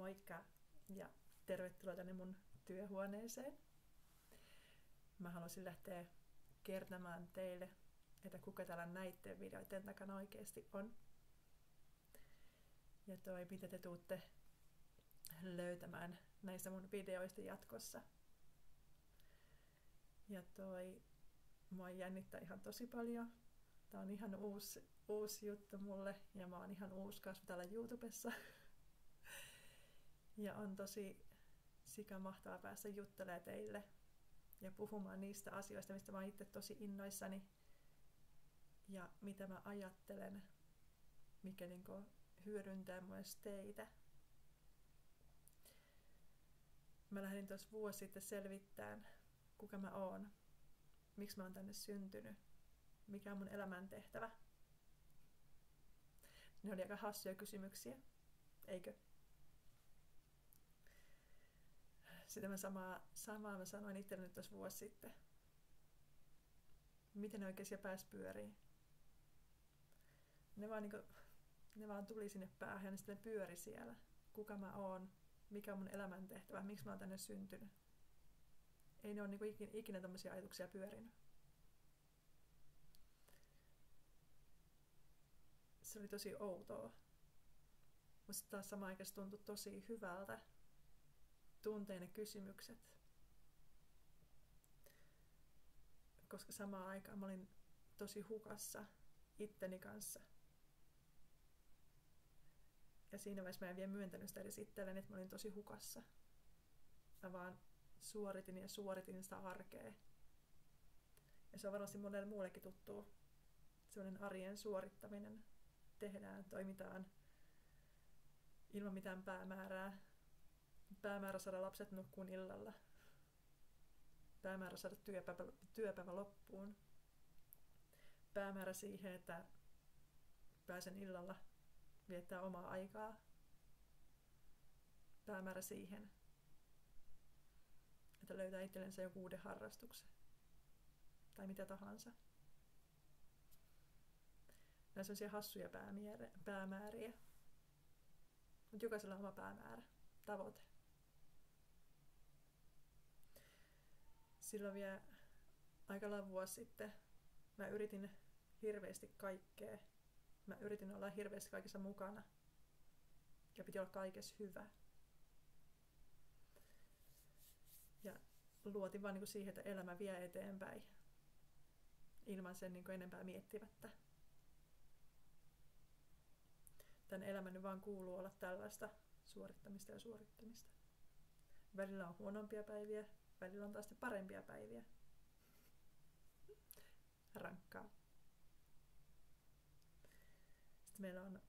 Moikka ja tervetuloa tänne mun työhuoneeseen. Mä haluaisin lähteä kertomaan teille, että kuka täällä näiden videoiden takana oikeasti on. Ja mitä te tuutte löytämään näistä mun videoista jatkossa. Ja mua jännittää ihan tosi paljon. Tää on ihan uusi juttu mulle ja mä oon ihan uusi kasvu täällä YouTubessa. Ja on tosi sikamahtavaa päästä juttelemaan teille ja puhumaan niistä asioista, mistä mä oon itse tosi innoissani ja mitä mä ajattelen, mikä hyödyntää myös teitä. Mä lähdin tuossa vuosi sitten selvittämään, kuka mä oon, miksi mä oon tänne syntynyt, mikä on mun elämäntehtävä. Ne oli aika hassuja kysymyksiä, eikö? Sitä mä samaa mä sanoin itselleni tuossa vuosi sitten. Miten ne oikeasti pääsi pyöriin? Ne vaan tuli sinne päähän ja sitten ne pyöri siellä. Kuka mä oon? Mikä on mun elämäntehtävä? Miksi mä oon tänne syntynyt? Ei ne ole ikinä tommosia ajatuksia pyörinyt. Se oli tosi outoa. Musta taas samaan aikaan tuntui tosi hyvältä. Tuntea ne kysymykset. Koska samaan aikaan mä olin tosi hukassa itteni kanssa. Ja siinä vaiheessa mä en vielä myöntänyt sitä edes itselleni, että mä olin tosi hukassa. Mä vaan suoritin sitä arkea. Ja se on varmasti monelle muullekin tuttua. Sellainen arjen suorittaminen. Tehdään, toimitaan ilman mitään päämäärää. Päämäärä saada lapset nukkuun illalla. Päämäärä saada työpäivä loppuun. Päämäärä siihen, että pääsen illalla viettää omaa aikaa. Päämäärä siihen, että löytää itsellensä joku uuden harrastuksen. Tai mitä tahansa. Nämä on sellaisia hassuja päämääriä. Mutta jokaisella on oma päämäärä, tavoite. Silloin vielä aika lailla vuosi sitten mä yritin hirveästi kaikkea. Mä yritin olla hirveästi kaikessa mukana. Ja piti olla kaikessa hyvä. Ja luotin vaan siihen, että elämä vie eteenpäin. Ilman sen enempää miettimättä. Tän elämän vaan kuuluu olla tällaista suorittamista ja suorittamista. Välillä on huonompia päiviä, välillä on taas parempia päiviä. Rankkaa. Sitten meillä on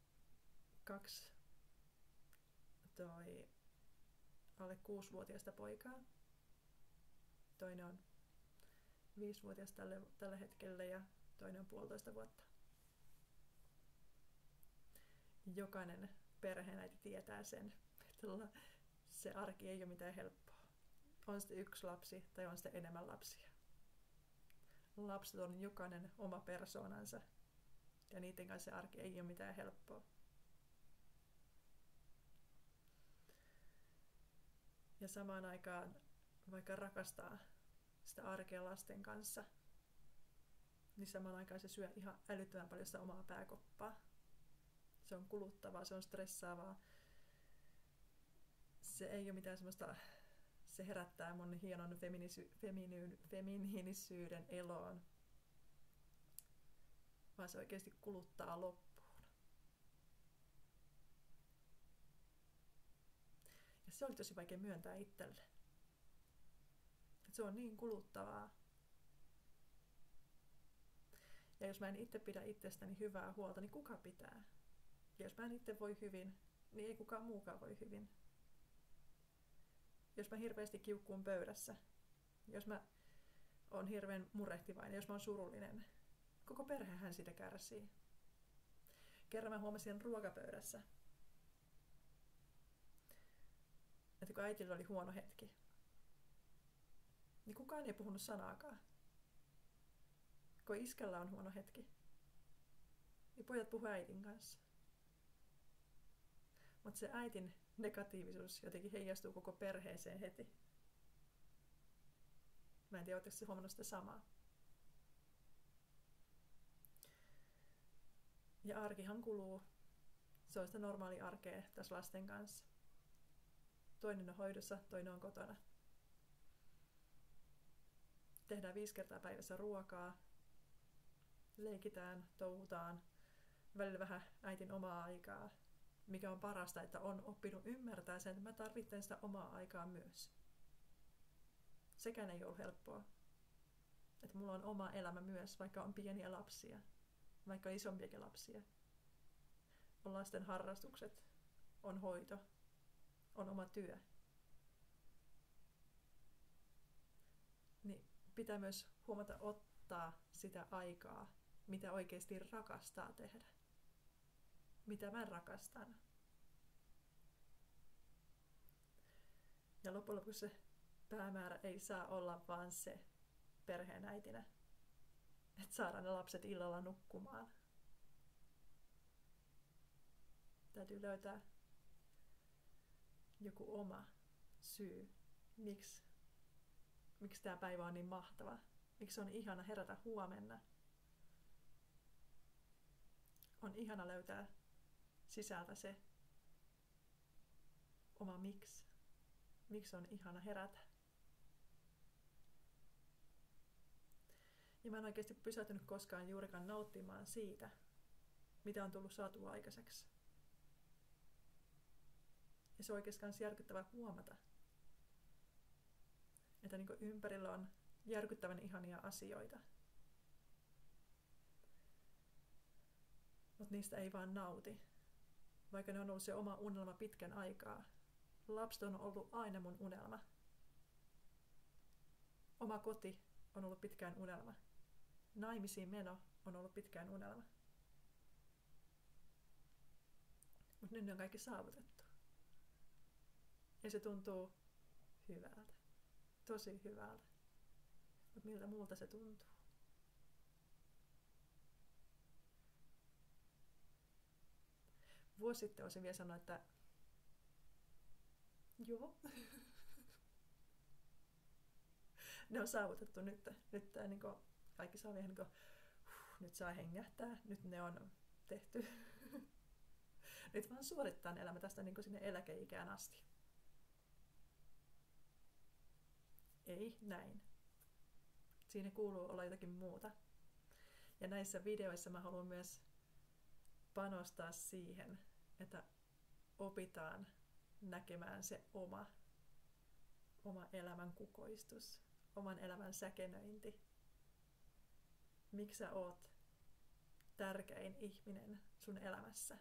2 alle 6-vuotiaista poikaa. Toinen on 5-vuotias tällä hetkellä ja toinen on 1,5 vuotta. Jokainen perheenäiti tietää sen, että se arki ei ole mitään helppoa. On sitten 1 lapsi tai on sitten enemmän lapsia. Lapset on jokainen oma persoonansa ja niiden kanssa se arki ei ole mitään helppoa. Ja samaan aikaan, vaikka rakastaa sitä arkea lasten kanssa, niin samaan aikaan se syö ihan älyttömän paljon sitä omaa pääkoppaa. Se on kuluttavaa, se on stressaavaa. Se ei ole mitään semmoista, se herättää mun hienon feminiinisyyden eloon. Vaan se oikeasti kuluttaa loppuun. Ja se oli tosi vaikea myöntää itselle. Se on niin kuluttavaa. Ja jos mä en itse pidä itsestäni hyvää huolta, niin kuka pitää? Ja jos mä en itse voi hyvin, niin ei kukaan muukaan voi hyvin. Jos mä hirveästi kiukkuun pöydässä, jos mä oon hirveän murehtivainen, jos mä oon surullinen, koko perhehän siitä kärsii. Kerran mä huomasin ruokapöydässä, että kun äitillä oli huono hetki, niin kukaan ei puhunut sanaakaan. Kun iskällä on huono hetki, niin pojat puhuu äidin kanssa. Mutta Mutta se äitin negatiivisuus jotenkin heijastuu koko perheeseen heti. Mä en tiedä, oletteko se huomannut sitä samaa. Ja arkihan kuluu. Se on sitä normaalia arkea tässä lasten kanssa. Toinen on hoidossa, toinen on kotona. Tehdään 5 kertaa päivässä ruokaa. Leikitään, touhutaan. Välillä vähän äitin omaa aikaa. Mikä on parasta, että on oppinut ymmärtää sen, että mä tarvitsen sitä omaa aikaa myös. Sekään ei ole helppoa. Että mulla on oma elämä myös, vaikka on pieniä lapsia. Vaikka on isompiakin lapsia. On lasten harrastukset, on hoito, on oma työ. Niin pitää myös huomata ottaa sitä aikaa, mitä oikeasti rakastaa tehdä. Mitä mä rakastan. Ja loppujen lopuksi se päämäärä ei saa olla vaan se perheenäitinä, että saadaan ne lapset illalla nukkumaan. Täytyy löytää joku oma syy, miksi tämä päivä on niin mahtava. Miksi on ihana herätä huomenna. On ihana löytää sisältä se oma miksi. Miksi on ihana herätä. Ja mä en oikeasti pysähtynyt koskaan juurikaan nauttimaan siitä, mitä on tullut saatua aikaiseksi. Ja se on oikeastaan järkyttävää huomata, että niin ympärillä on järkyttävän ihania asioita. Mutta niistä ei vaan nauti, vaikka ne on ollut se oma unelma pitkän aikaa. Lapset on ollut aina mun unelma. Oma koti on ollut pitkään unelma. Naimisiin meno on ollut pitkään unelma. Mutta nyt ne on kaikki saavutettu. Ja se tuntuu hyvältä. Tosi hyvältä. Mutta miltä muulta se tuntuu? Vuosi sitten olisin vielä sanonut, että joo. Ne on saavutettu nyt. Nyt niin kaikki saa vielä nyt saa hengähtää. Nyt ne on tehty. Nyt vaan suorittaa elämä tästä niin sinne eläkeikään asti. Ei näin. Siinä kuuluu olla jotakin muuta. Ja näissä videoissa mä haluan myös panostaa siihen, että opitaan näkemään se oma elämän kukoistus, oman elämän säkenöinti. Miksi sä oot tärkein ihminen sun elämässä?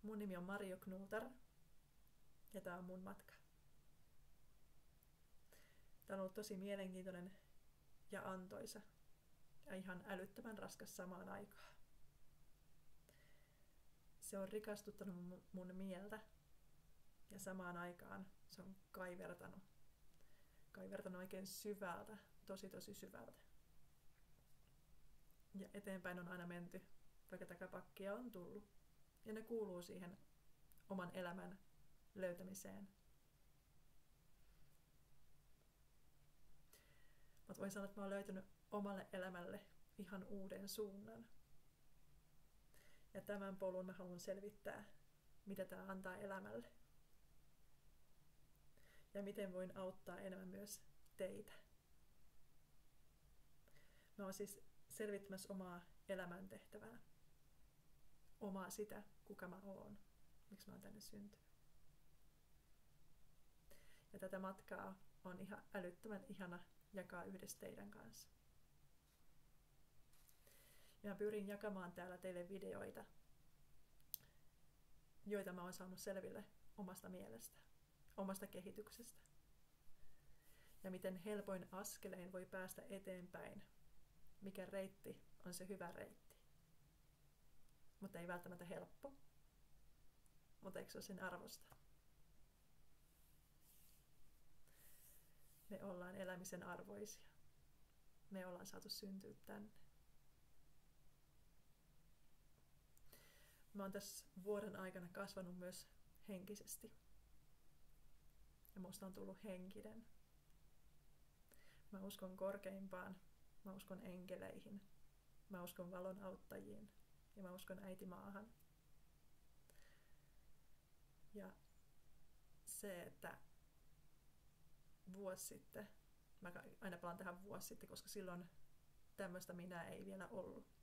Mun nimi on Marjo Knuutar ja tää on mun matka. Tää on ollut tosi mielenkiintoinen ja antoisa ja ihan älyttömän raskas samaan aikaan. Se on rikastuttanut mun mieltä ja samaan aikaan se on kaivertanut oikein syvältä, tosi syvältä. Ja eteenpäin on aina menty, vaikka takapakkia on tullut. Ja ne kuuluu siihen oman elämän löytämiseen. Mutta voin sanoa, että mä oon löytänyt omalle elämälle ihan uuden suunnan. Ja tämän polun mä haluan selvittää, mitä tää antaa elämälle. Ja miten voin auttaa enemmän myös teitä. Mä oon siis selvittämässä omaa elämäntehtävää. Omaa sitä, kuka mä oon. Miksi mä oon tänne syntynyt. Ja tätä matkaa on ihan älyttömän ihana jakaa yhdessä teidän kanssa. Ja mä pyrin jakamaan täällä teille videoita, joita mä oon saanut selville omasta mielestä, omasta kehityksestä. Ja miten helpoin askelein voi päästä eteenpäin, mikä reitti on se hyvä reitti. Mutta ei välttämättä helppo, mutta eikö se ole sen arvosta? Me ollaan elämisen arvoisia. Me ollaan saatu syntyä tänne. mä oon tässä vuoden aikana kasvanut myös henkisesti. Ja musta on tullut henkinen. Mä uskon korkeimpaan, mä uskon enkeleihin, mä uskon valon auttajiin ja mä uskon äitimaahan. Ja se, että vuosi sitten, mä aina palaan tähän vuosi sitten, koska silloin tämmöistä minä ei vielä ollut.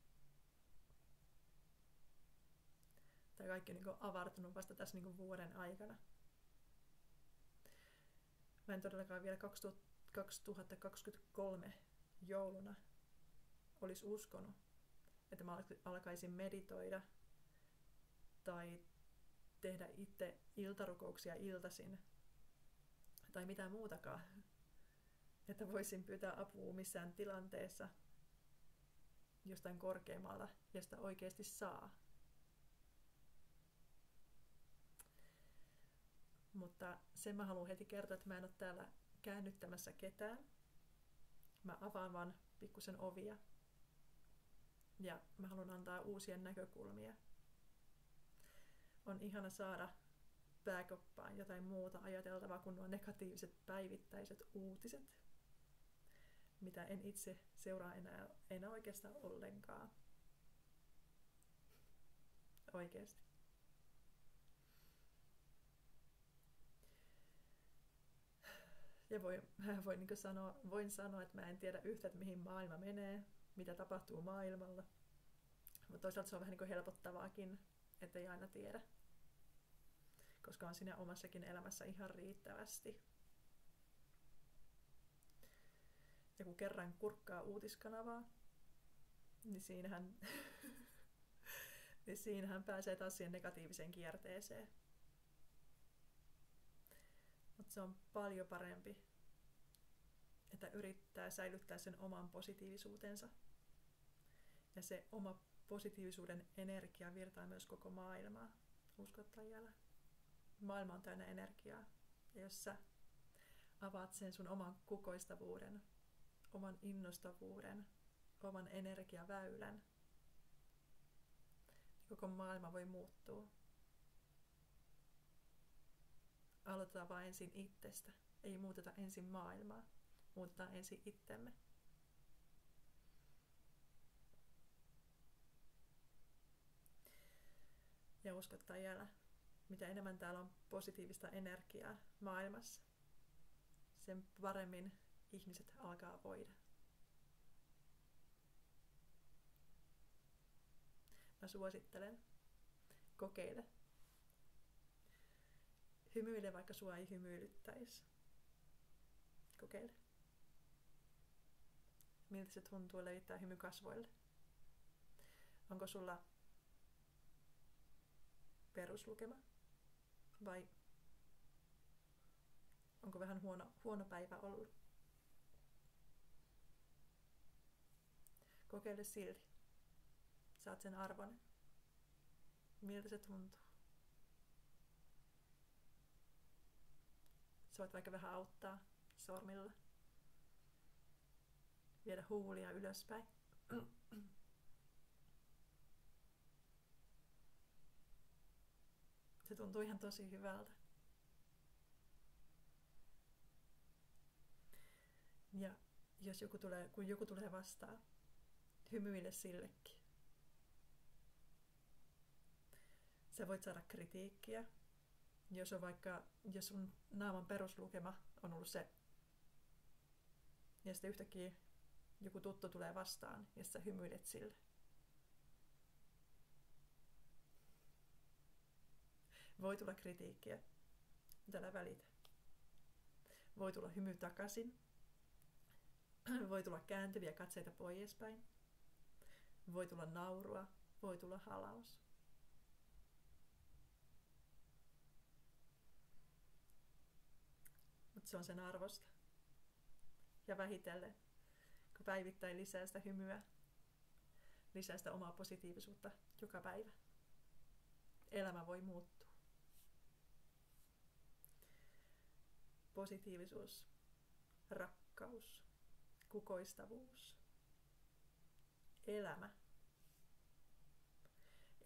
Tai kaikki on niin kuin avartunut vasta tässä niin kuin vuoden aikana. Mä en todellakaan vielä 2023 jouluna olisi uskonut, että mä alkaisin meditoida tai tehdä itse iltarukouksia iltaisin tai mitään muutakaan. Että voisin pyytää apua missään tilanteessa jostain korkeammalla, josta oikeasti saa. Mutta sen mä haluan heti kertoa, että mä en ole täällä käännyttämässä ketään. Mä avaan vaan pikkusen ovia. Ja mä haluan antaa uusia näkökulmia. On ihana saada pääkoppaan jotain muuta ajateltavaa kuin nuo negatiiviset päivittäiset uutiset, mitä en itse seuraa enää oikeastaan ollenkaan. Oikeasti. Ja voin sanoa, että mä en tiedä yhtä, että mihin maailma menee, mitä tapahtuu maailmalla. Mutta toisaalta se on vähän niin kuin helpottavaakin, ettei aina tiedä. Koska on siinä omassakin elämässä ihan riittävästi. Ja kun kerran kurkkaa uutiskanavaa, niin siinähän pääsee taas siihen negatiiviseen kierteeseen. Mutta se on paljon parempi, että yrittää säilyttää sen oman positiivisuutensa. Ja se oma positiivisuuden energia virtaa myös koko maailmaa. Uskot tai älä. Maailma on täynnä energiaa. Ja jos sä avaat sen sun oman kukoistavuuden, oman innostavuuden, oman energiaväylän, niin koko maailma voi muuttua. Aloitetaan vaan ensin itsestä. Ei muuteta ensin maailmaa. Muutetaan ensin itsemme. Ja uskot tai älä, mitä enemmän täällä on positiivista energiaa maailmassa, sen paremmin ihmiset alkaa voida. Mä suosittelen, kokeile. Hymyile, vaikka sua ei hymyilyttäisi. Kokeile. Miltä se tuntuu levittää hymy kasvoille? Onko sulla peruslukema? Vai onko vähän huono päivä ollut? Kokeile silti. Saat sen arvoinen. Miltä se tuntuu? Sä voit vaikka vähän auttaa sormilla. Viedä huulia ylöspäin. Se tuntuu ihan tosi hyvältä. Ja kun joku tulee vastaan, hymyile sillekin. Sä voit saada kritiikkiä. Jos sun naaman peruslukema on ollut se, ja sitten yhtäkkiä joku tuttu tulee vastaan, ja sä hymyilet sille. Voi tulla kritiikkiä, mutta älä välitä. Voi tulla hymy takaisin. Voi tulla kääntyviä katseita poispäin. Voi tulla naurua. Voi tulla halaus. Mutta se on sen arvosta. Ja vähitellen, kun päivittäin lisää sitä hymyä, lisää sitä omaa positiivisuutta joka päivä, elämä voi muuttua. Positiivisuus, rakkaus, kukoistavuus, elämä.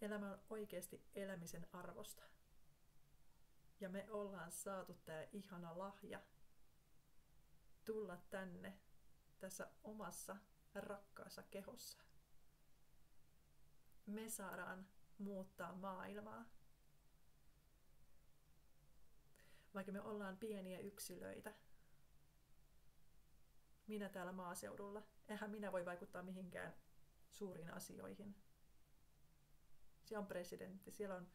Elämä on oikeasti elämisen arvosta. Ja me ollaan saatu tää ihana lahja tulla tänne tässä omassa rakkaassa kehossa. Me saadaan muuttaa maailmaa. Vaikka me ollaan pieniä yksilöitä. Minä täällä maaseudulla. Eihän minä voi vaikuttaa mihinkään suuriin asioihin. Siellä on presidentti, siellä on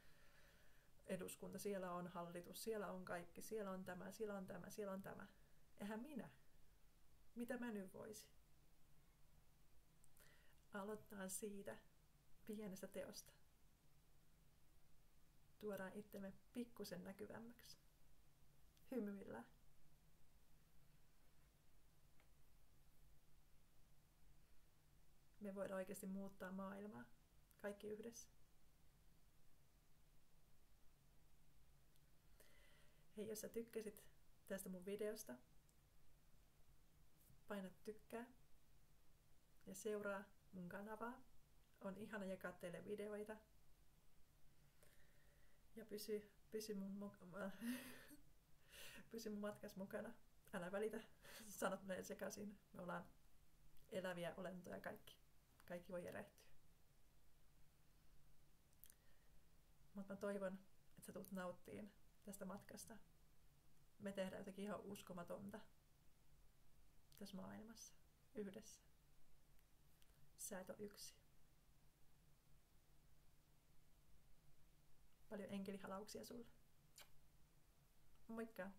eduskunta, siellä on hallitus, siellä on kaikki, siellä on tämä, siellä on tämä, siellä on tämä. Eihän minä. Mitä mä nyt voisin? Aloittaa siitä pienestä teosta. Tuodaan itsemme pikkusen näkyvämmäksi. Hymyillään. Me voidaan oikeasti muuttaa maailmaa. Kaikki yhdessä. Hei, jos sä tykkäsit tästä mun videosta, paina tykkää ja seuraa mun kanavaa. On ihana jakaa teille videoita. Ja pysy mun matkas mukana. Älä välitä, sanot menee sekaisin. Me ollaan eläviä olentoja kaikki. Kaikki voi erehtyä. Mutta mä toivon, että sä tulet nauttiin tästä matkasta. Me tehdään jotakin ihan uskomatonta tässä maailmassa. Yhdessä. Sä et ole yksin. Paljon enkelihalauksia sulle. Moikka!